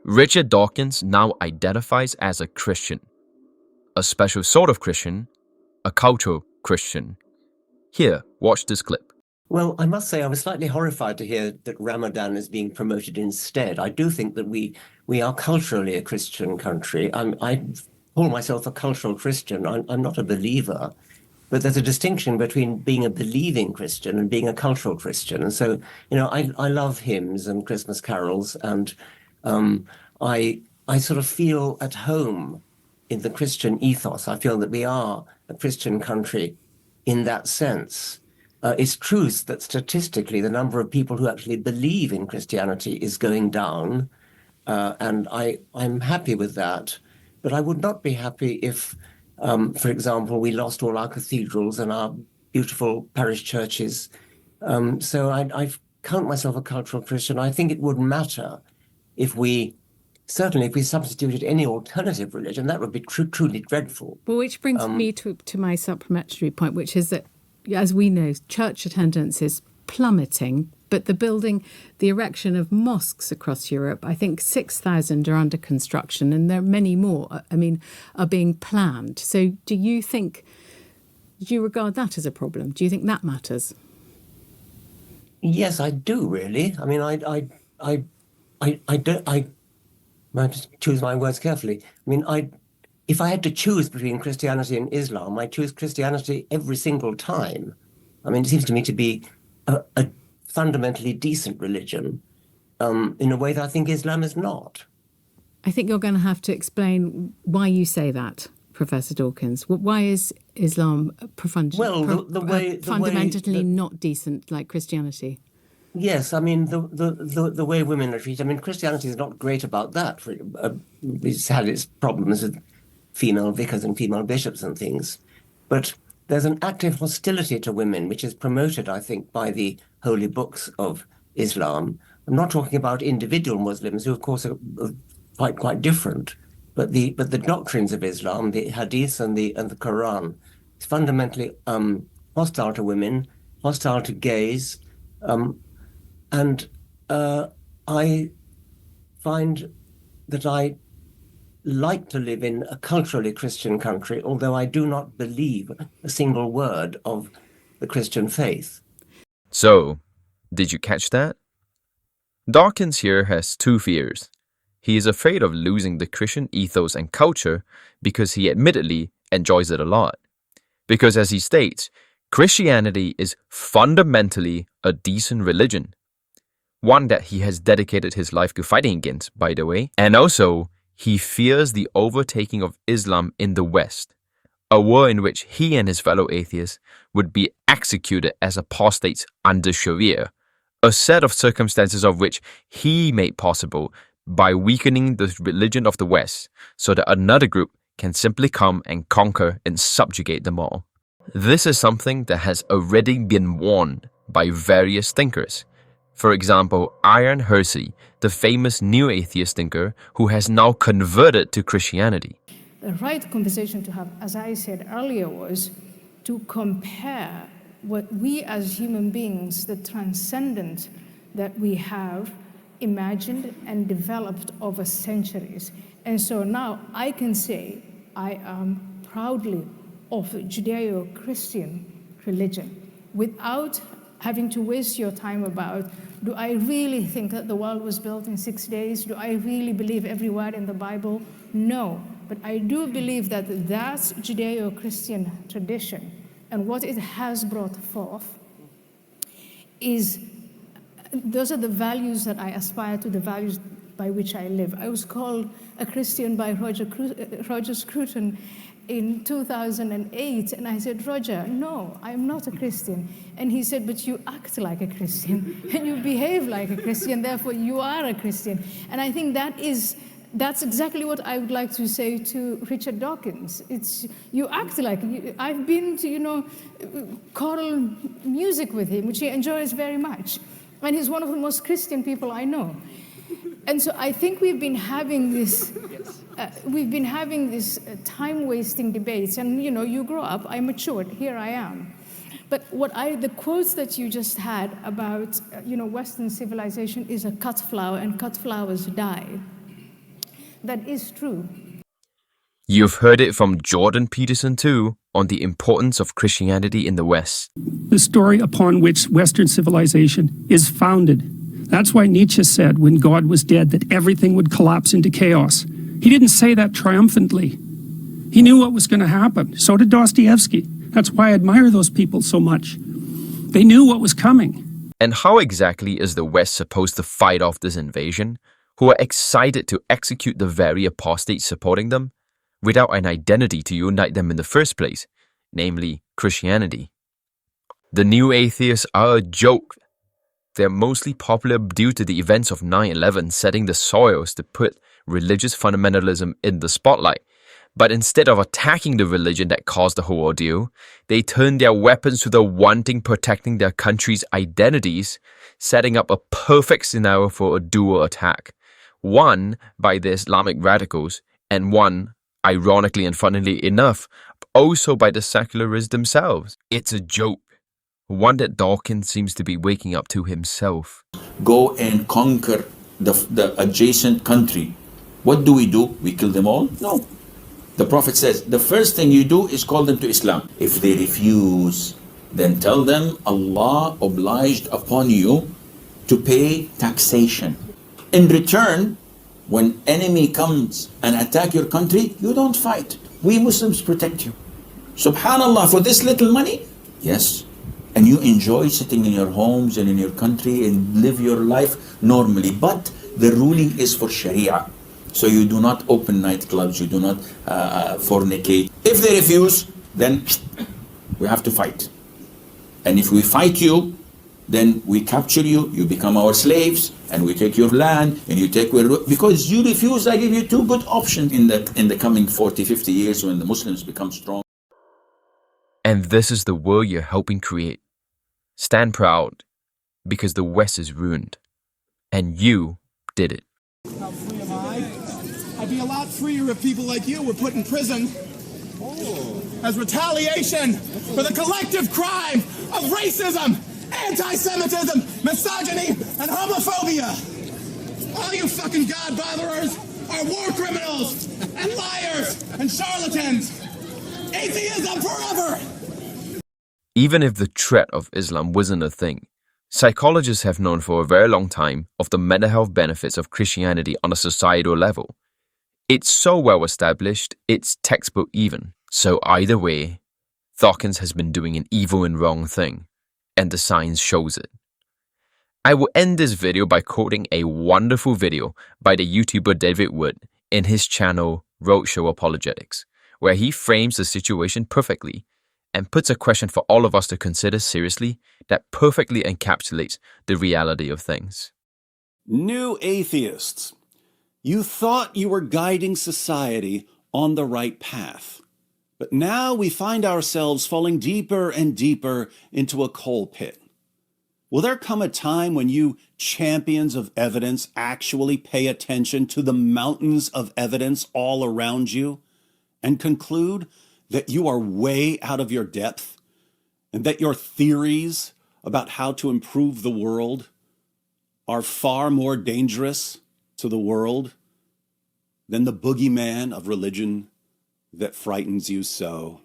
Richard Dawkins now identifies as a Christian, a special sort of Christian, a cultural Christian. Here, watch this clip. Well, I must say I was slightly horrified to hear that Ramadan is being promoted instead. I do think that we are culturally a Christian country. I call myself a cultural Christian. I'm not a believer, but there's a distinction between being a believing Christian and being a cultural Christian. And so, I love hymns and Christmas carols, and I sort of feel at home in the Christian ethos. I feel that we are a Christian country in that sense. It's true that statistically the number of people who actually believe in Christianity is going down, and I'm happy with that. But I would not be happy if, for example, we lost all our cathedrals and our beautiful parish churches. So I count myself a cultural Christian. I think it would matter if we substituted any alternative religion. That would be truly dreadful. Well, which brings me to my supplementary point, which is that, as we know, church attendance is plummeting, but the erection of mosques across Europe, I think 6,000 are under construction, and there are many more, are being planned. So do you regard that as a problem? Do you think that matters? Yes, I do, really. I mean, I might have to choose my words carefully. I mean, if I had to choose between Christianity and Islam, I choose Christianity every single time. I mean, it seems to me to be a fundamentally decent religion in a way that I think Islam is not. I think you're going to have to explain why you say that, Professor Dawkins. Why is Islam fundamentally not decent like Christianity? Yes, I mean, the way women are treated. I mean, Christianity is not great about that. It's had its problems with female vicars and female bishops and things. But there's an active hostility to women, which is promoted, I think, by the holy books of Islam. I'm not talking about individual Muslims, who, of course, are quite different. But the doctrines of Islam, the hadiths and the Quran, is fundamentally hostile to women, hostile to gays, and I find that I like to live in a culturally Christian country, although I do not believe a single word of the Christian faith. So, did you catch that? Dawkins here has two fears. He is afraid of losing the Christian ethos and culture because he admittedly enjoys it a lot. Because, as he states, Christianity is fundamentally a decent religion. One that he has dedicated his life to fighting against, by the way. And also, he fears the overtaking of Islam in the West, a war in which he and his fellow atheists would be executed as apostates under Sharia, a set of circumstances of which he made possible by weakening the religion of the West so that another group can simply come and conquer and subjugate them all. This is something that has already been warned by various thinkers. For example, Ian Hersey, the famous new atheist thinker who has now converted to Christianity. The right conversation to have, as I said earlier, was to compare what we as human beings, the transcendent that we have imagined and developed over centuries. And so now I can say I am proudly of Judeo-Christian religion without having to waste your time about, do I really think that the world was built in 6 days? Do I really believe every word in the Bible? No, but I do believe that that's Judeo-Christian tradition, and what it has brought forth is, those are the values that I aspire to, the values by which I live. I was called a Christian by Roger Scruton in 2008, and I said, Roger, no, I'm not a Christian. And he said, but you act like a Christian, and you behave like a Christian, therefore you are a Christian. And I think that's exactly what I would like to say to Richard Dawkins. It's, you act like, I've been to, choral music with him, which he enjoys very much. And he's one of the most Christian people I know. And so I think we've been having this time-wasting debates, and you grow up, I matured, here I am. But the quotes that you just had about Western civilization is a cut flower, and cut flowers die. that is true. You've heard it from Jordan Peterson too on the importance of Christianity in the West. The story upon which Western civilization is founded. That's why Nietzsche said when God was dead that everything would collapse into chaos. He didn't say that triumphantly. He knew what was going to happen. So did Dostoevsky. That's why I admire those people so much. They knew what was coming. And how exactly is the West supposed to fight off this invasion, who are excited to execute the very apostates supporting them, without an identity to unite them in the first place, namely Christianity? The new atheists are a joke. They're mostly popular due to the events of 9/11 setting the soils to put religious fundamentalism in the spotlight. But instead of attacking the religion that caused the whole ordeal, they turned their weapons to the wanting protecting their country's identities, setting up a perfect scenario for a dual attack. One by the Islamic radicals, and one, ironically and funnily enough, also by the secularists themselves. It's a joke. One that Dawkins seems to be waking up to himself. Go and conquer the adjacent country. What do? We kill them all? No. The Prophet says, the first thing you do is call them to Islam. If they refuse, then tell them Allah obliged upon you to pay taxation. In return, when enemy comes and attack your country, you don't fight. We Muslims protect you. Subhanallah, for this little money? Yes. And you enjoy sitting in your homes and in your country and live your life normally. But the ruling is for Sharia. So you do not open nightclubs, you do not fornicate. If they refuse, then we have to fight. And if we fight you, then we capture you, you become our slaves, and we take your land, and you take because you refuse. I give you two good options in the coming 40, 50 years when the Muslims become strong. And this is the world you're helping create. Stand proud, because the West is ruined. And you did it. How free am I? I'd be a lot freer if people like you were put in prison as retaliation for the collective crime of racism, anti-Semitism, misogyny, and homophobia. All you fucking God-botherers are war criminals and liars and charlatans. Atheism forever! Even if the threat of Islam wasn't a thing, psychologists have known for a very long time of the mental health benefits of Christianity on a societal level. It's so well established, it's textbook even. So either way, Dawkins has been doing an evil and wrong thing, and the science shows it. I will end this video by quoting a wonderful video by the YouTuber David Wood in his channel Roadshow Apologetics, where he frames the situation perfectly and puts a question for all of us to consider seriously that perfectly encapsulates the reality of things. New atheists, you thought you were guiding society on the right path, but now we find ourselves falling deeper and deeper into a coal pit. Will there come a time when you champions of evidence actually pay attention to the mountains of evidence all around you and conclude that you are way out of your depth and that your theories about how to improve the world are far more dangerous to the world than the boogeyman of religion that frightens you so?